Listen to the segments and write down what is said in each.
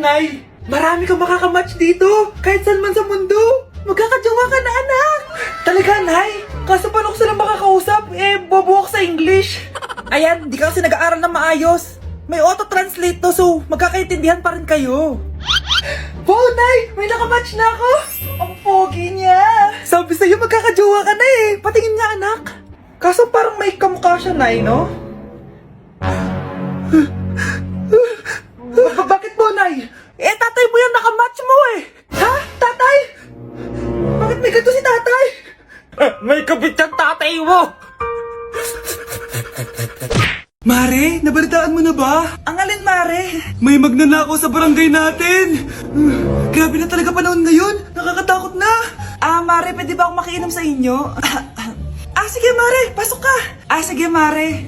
Nay! Marami kang makakamatch dito! Kahit saan man sa mundo! Magkakajowa ka na, anak! Talaga, Nay? Kaso paano ko sila makakausap? Bobo ako sa English! Ayan, di ka kasi nag-aaral na maayos! May auto-translate to, so magkakaintindihan pa rin kayo! Wow, Nay! May nakamatch na ako! Ang pogi niya! Sabi sa'yo, magkakajowa ka na eh! Patingin nga, anak! Kaso parang may kamukha siya, Nay, no? Bakit mo, Nay? Tatay mo yan, nakamatch mo eh! Ha? Tatay? Bakit may ganito si tatay? May kabit yung tatay mo! Mare, nabalitaan mo na ba? Ang alin, Mare? May magnanakaw sa barangay natin! Grabe na talaga panahon ngayon! Nakakatakot na! Mare, pwede ba akong makiinom sa inyo? Sige, Mare! Pasok ka! Sige, Mare!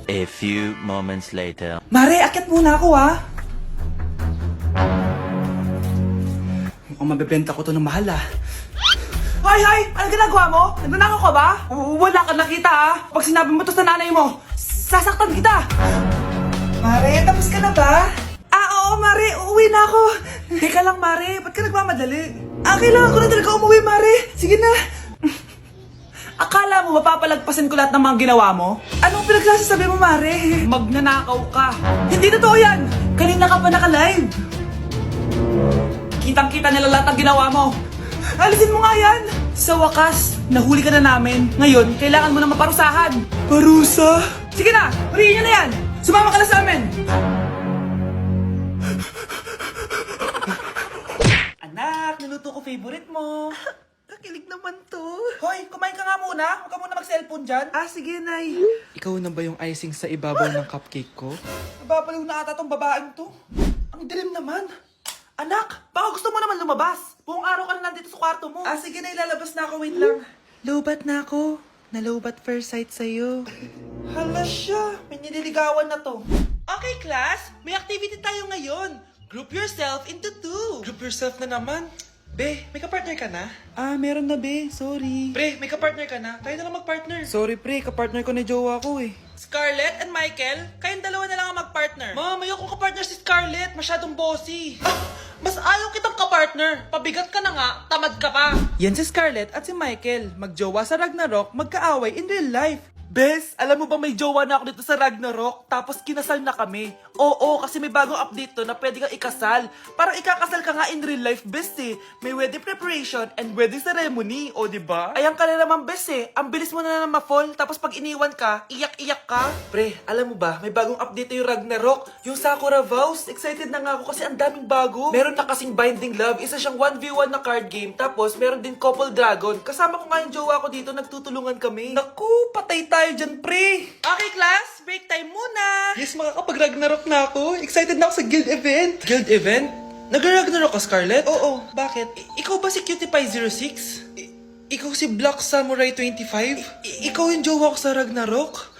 A few moments later. Mare, akit muna ako, Mukhang mabibenta ko to ng mahal, Hay! Ano ginagawa mo? Nagnanakaw ka ba? Wala ka nakita, Pag sinabi mo to sa nanay mo, sasaktan kita! Mare, tapos ka na ba? Oo, Mare. Uuwi na ako. Teka lang, Mare. Ba't ka nagmamadali? Kailangan ko na talaga umuwi, Mare. Sige na. Akala mo mapapalagpasan ko lahat ng mga ginawa mo? Anong pinagsasasabi mo, Mare? Magnanakaw ka. Hindi totoo yan. Kanina ka pa naka-live. Kitang-kita nila lahat ng ginawa mo. Alisin mo nga yan. Sa wakas, nahuli ka na namin. Ngayon, kailangan mo na maparusahan. Parusa? Sige na, huliin niyo na yan. Sumama ka na sa amin. Anak, niluto ko favorite mo. Kakilig naman to. Hoy, kumain ka nga muna. Huwag ka muna mag-cellphone dyan. Sige, Nay. Ikaw na ba yung icing sa ibabaw ng cupcake ko? Nababaliw na ata tong babaeng to. Ang dilim naman. Anak, baka gusto mo naman lumabas. Buong araw ka na nandito sa kwarto mo. Sige na, ilalabas na ako. Wait lang. Lobat na ako. Nalobat first sight sa'yo. Hala siya. May nililigawan na to. Okay, class. May activity tayo ngayon. Group yourself into two. Group yourself na naman. Be, may kapartner ka na? Meron na, be. Sorry. Pre, may kapartner ka na? Tayo na lang magpartner. Sorry, pre. Kapartner ko na jowa ko eh. Scarlett and Michael, kayong dalawa na lang ang magpartner. Ma'am, ayoko kapartner si Scarlett. Masyadong bossy. Mas ayaw kitang kapartner. Pabigat ka na nga, tamad ka pa. Yan si Scarlett at si Michael. Magjowa sa Ragnarok, magkaaway in real life. Bes, alam mo ba may jowa na ako dito sa Ragnarok? Tapos kinasal na kami. Oo, kasi may bagong update to na pwede kang ikasal. Parang ikakasal ka nga in real life, bes May wedding preparation and wedding ceremony, o diba? Ayan ka na naman, bes Ang bilis mo na ma-fall, tapos pag iniwan ka, iyak-iyak ka. Pre, alam mo ba, may bagong update yung Ragnarok. Yung Sakura Vows. Excited na nga ako kasi ang daming bago. Meron na kasing Binding Love, isa siyang 1v1 na card game. Tapos meron din Couple Dragon. Kasama ko nga yung jowa ko dito, nagtutulungan kami. Naku, patay tayo dyan, pre. Okay, class, break time muna. Yes, makakapag-Ragnarok na ako. Excited na ako sa guild event. Guild event? Nag-Ragnarok ka, Scarlett? Oo, bakit? Ikaw ba si Cutie Pie 06? Ikaw si Black Samurai 25? Ikaw yung jowa ko sa Ragnarok?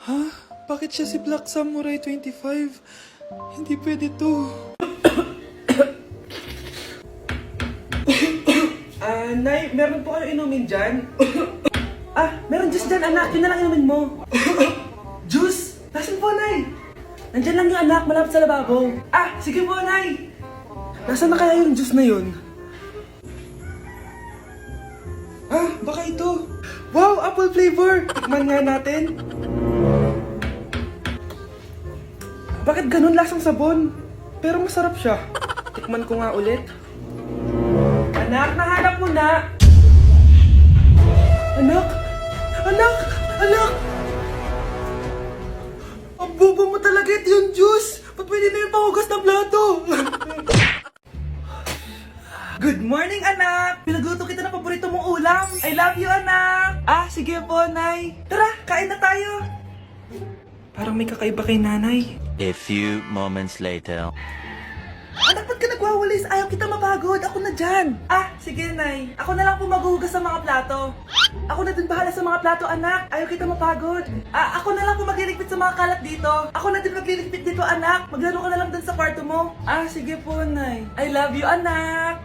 Ha? Bakit siya si Black Samurai 25? Hindi pwede to. Nay, meron po kayo inumin dyan? Meron juice dyan, anak. Yun na lang inumin mo. Juice? Nasaan po, Nay? Nandyan lang yung anak, malapit sa lababo. Sige po, Nay. Nasaan na kaya yung juice na yun? Baka ito. Wow, apple flavor. Tikman nga natin. Bakit ganun lasang sabon? Pero masarap siya. Tikman ko nga ulit. Anak, nahanap mo na. Anak! Anak! Anak! Ang bobo mo talaga, ito yung juice! Ba't pwede na yung pahugas ng plato? Good morning, anak! Pinagluto kita ng paborito mong ulam. I love you, anak! Sige po, Nay. Tara, kain na tayo. Parang may kakaiba kay nanay. A few moments later. Anak, ba't ka nagwawalis? Ayaw kita mapagod. Ako na dyan. Sige, Nay. Ako na lang po maghuhugas sa mga plato. Ako na din bahala sa mga plato, anak. Ayaw kita mapagod. Ako na lang po magliligpit sa mga kalat dito. Ako na din magliligpit dito, anak. Maglaro ka na lang dun sa kwarto mo. Sige po, Nay. I love you, anak.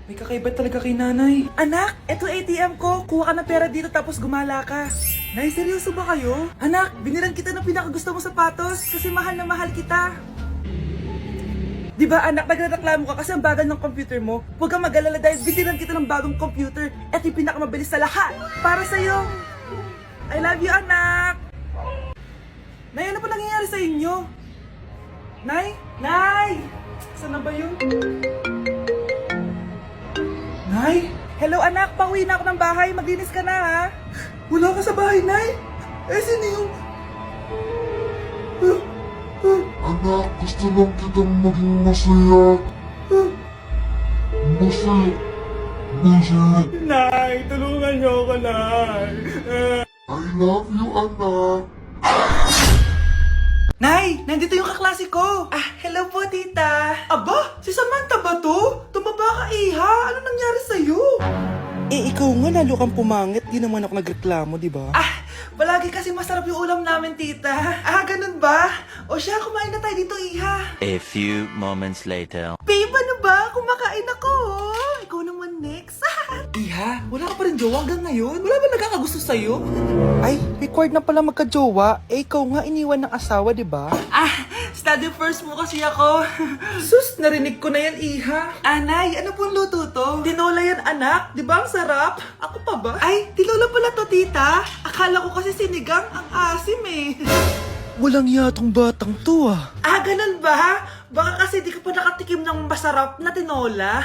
May kakaiba talaga kay nanay. Anak, eto ATM ko. Kuha ka ng pera dito tapos gumala ka. Nay, seryoso ba kayo? Anak, binilan kita ng pinakagusto mong sapatos kasi mahal na mahal kita. Di ba anak, nagreklamo ka kasi ang bagal ng computer mo? Huwag kang mag-alala dahil binilan kita ng bagong computer at yung pinakamabilis sa lahat para sa'yo. I love you, anak! Nay, ano pa nangyayari sa inyo? Nay? Nay! Saan na ba yun? Nay? Hello anak, pauwi na ako ng bahay. Maglinis ka na ha. Wala ka sa bahay, Nay? Eh, sino yung... Anak, gusto lang kitang maging masaya. Masaya. Masaya. Nay, tulungan niyo ako, Nay. I love you, anak. Nay, nandito yung kaklase ko. Hello po, tita. Aba, si Samantha ba to? Tumaba ka, iha. Ano nangyari sa'yo? Ikaw nga, lalo kang pumangit. Di naman ako nagreklamo, di ba? Palagi kasi masarap yung ulam namin, tita. Ganun ba? O siya, kumain na tayo dito, iha. A few moments later. Babe, ano ba? Kumakain ako. Ikaw naman next. Iha, wala ka pa rin jowa hanggang ngayon? Wala ba nagkakagusto sa'yo? Ay, required na pala magka-jowa. Ikaw nga iniwan ng asawa, di ba? Study first mo kasi ako. Sus, narinig ko na yan, iha. Anay, ano pong luto to? Tinola yan, anak. Di ba ang sarap? Ako pa ba? Ay, tinola pala to, tita. Akala ko kasi sinigang ang asim eh. Walang yatong batang to ganun ba? Baka kasi di ka pa nakatikim ng masarap na tinola.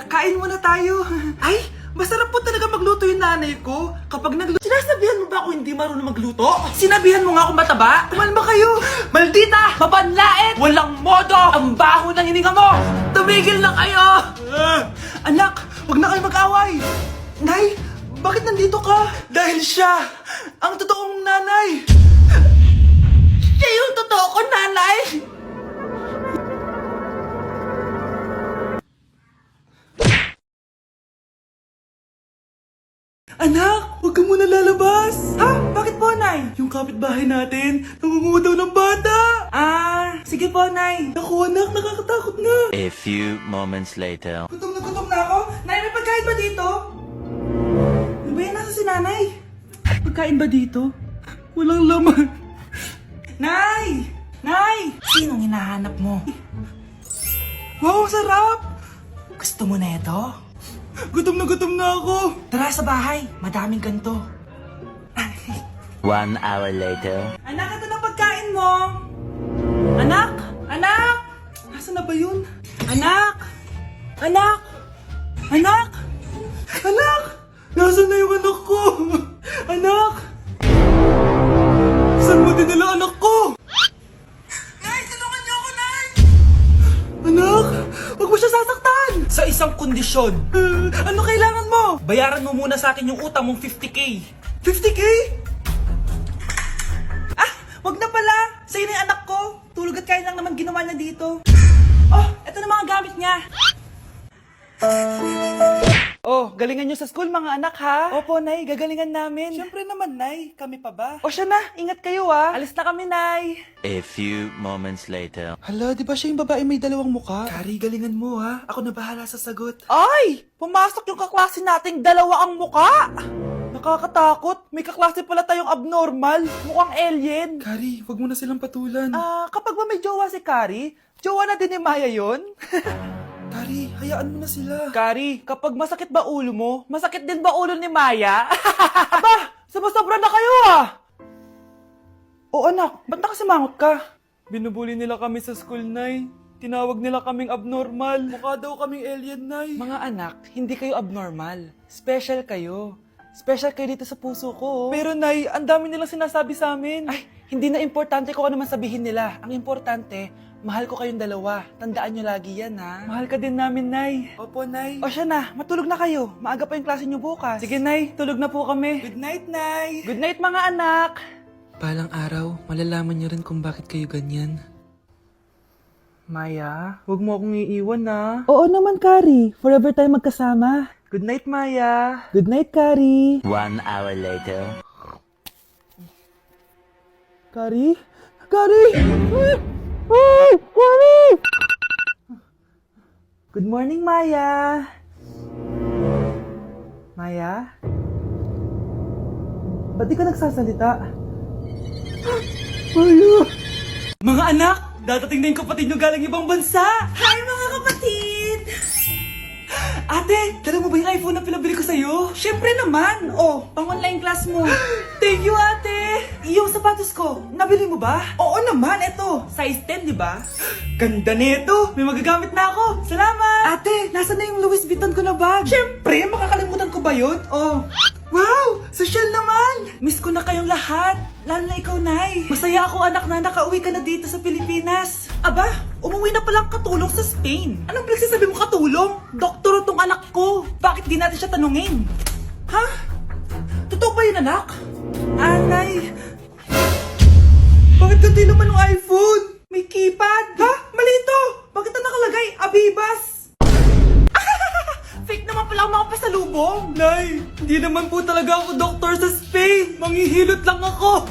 Kain muna tayo. Ay, masarap po talaga magluto yung nanay ko. Kapag nagluto, sinasabihan mo ba ako hindi marunong magluto? Sinabihan mo nga ako mataba? Kumalma kayo. Maldita! Mabanlait! Walang modo! Ang baho ng hininga mo! Tumigil na kayo! Anak, wag na kayo mag-away. Nay, bakit nandito ka? Dahil siya, ang totoong nanay. Siya yung totoo ko, nanay! Anak, huwag ka muna lalabas! Bakit po, Nay? Yung kapitbahay natin, nangunguha daw ng bata! Sige po, Nay. Naku, anak, nakakatakot na. A few moments later. Gutom na ako. Nay, may pagkain ba dito? Ano ba yan? Nasa si Nanay? Pagkain ba dito? Walang laman. Nay! Nay! Sinong hinahanap mo? Wow, sarap! Gusto mo na ito? Gutom na ako. Tara sa bahay, madaming ganito. 1 hour later. Anak, ito na pagkain mo. Anak! Anak! Nasaan na ba yun? Anak! Anak! Anak! Anak! Nasaan na yung anak ko? Anak! Saan mo dinala anak ko? Nay, tulungan niyo ako, Nay! Anak! Huwag mo siya sasaktan! Sa isang kondisyon. Ano kailangan mo? Bayaran mo muna sa akin yung utang mong 50k. 50k? Wag na pala! Sa'yo na yung anak ko! Tulog at kain lang naman ginawa niya dito. Eto na mga gamit niya. Galingan niyo sa school mga anak ha? Opo, Nay, gagalingan namin. Siyempre naman, Nay. Kami pa ba? Siya na, ingat kayo Alis na kami, Nay. A few moments later. Hala, di ba siya yung babae may dalawang muka? Kari, galingan mo ha. Ako na bahala sa sagot. Ay! Pumasok yung kaklase nating dalawa ang muka! Nakakatakot. May kaklase pala tayong abnormal. Mukhang alien. Kari, wag mo na silang patulan. Kapag ba may jowa si Kari, jowa na din ni Maya yun? Kari, hayaan mo na sila. Kari, kapag masakit ba ulo mo, masakit din ba ulo ni Maya? Aba, sobra na kayo anak, ba't nakasimangot ka? Binubuli nila kami sa school, Nay. Tinawag nila kaming abnormal. Mukha daw kaming alien, Nay. Mga anak, hindi kayo abnormal. Special kayo. Special kayo dito sa puso ko. Pero Nay, ang dami nilang sinasabi sa amin. Ay, hindi na importante kung ano man sabihin nila. Ang importante, mahal ko kayong dalawa. Tandaan nyo lagi yan, ha? Mahal ka din namin, Nay. Opo, Nay. Siya na, matulog na kayo. Maaga pa yung klase nyo bukas. Sige, Nay, tulog na po kami. Good night, Nay. Good night, mga anak. Balang araw, malalaman niyo rin kung bakit kayo ganyan. Maya, huwag mo akong iiwan, na. Oo naman, Kari. Forever tayo magkasama. Good night, Maya. Good night, Kari. 1 hour later. Kari? Kari! Kari! Good morning, Maya. Maya? ba't di ka nagsasalita? Mayo! Mga anak, dadating na yung kapatid nyo galing ibang bansa! Hi mga kapatid! Ate, dala mo ba yung iPhone na pinabili ko sa'yo? Siyempre naman! Oh, pang online class mo. Thank you, ate! Yung sapatos ko, nabili mo ba? Oo naman, eto. Size 10, di ba? Ganda nito! May magagamit na ako! Salamat! Ate, nasa na yung Louis Vuitton ko na bag? Siyempre, makakalimutan ko ba yun? Oh! Wow! Social naman! Miss ko na kayong lahat! Lalo na ikaw, Nay! Masaya ako, anak, na nakauwi ka na dito sa Pilipinas! Aba, umuwi na palang katulong sa Spain. Anong pinagsasabi mo katulong? Doktor tong anak ko. Bakit di natin siya tanungin? Ha? Totoo ba yun, anak? Anay! Bakit ganti naman yung iPhone? May keypad. Ha? Mali ito. Bakit na nakalagay? Abibas. Fake naman pala ang mga pasalubong. Nay, hindi naman po talaga ako doktor sa Spain. Manghihilot lang ako.